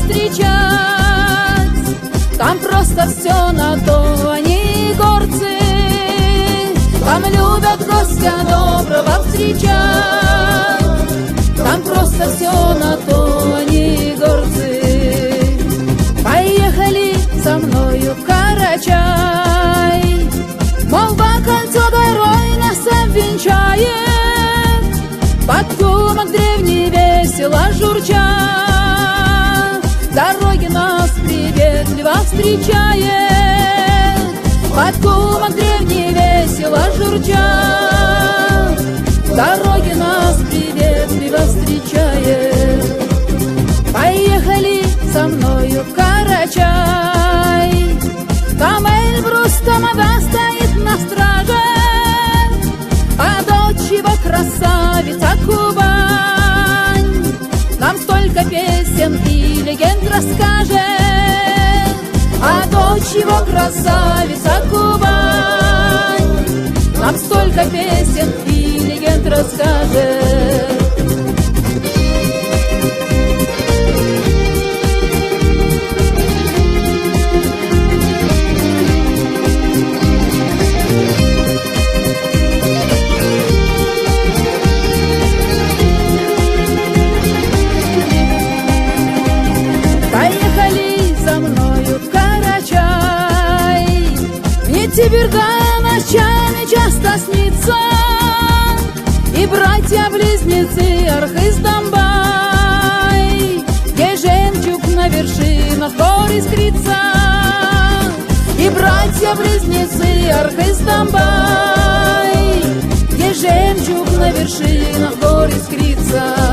встречать. Там просто все на то, они горцы. Там любят гостя доброго встречать. Там просто все на то, они горцы. Поехали со мною в Карачай. Молва кольцо дорой нас обвенчает. Подгумок древний весело журча. Дороги нас приветливо встречает. Подгумок древний весело журча. Дороги нас приветливо встречает. Поехали со мною в Карачай. Там Эльбрус тамада стоит на страже, а дочь его красавица Кубань нам столько песен и легенд расскажет. А дочь его красавица Кубань нам столько песен и легенд расскажет. Сибирька ночами часто снится, и братья-близнецы Архыз Домбай, где жемчуг на вершинах гор искрится. И братья-близнецы Архыз Домбай, где жемчуг на вершинах гор искрится.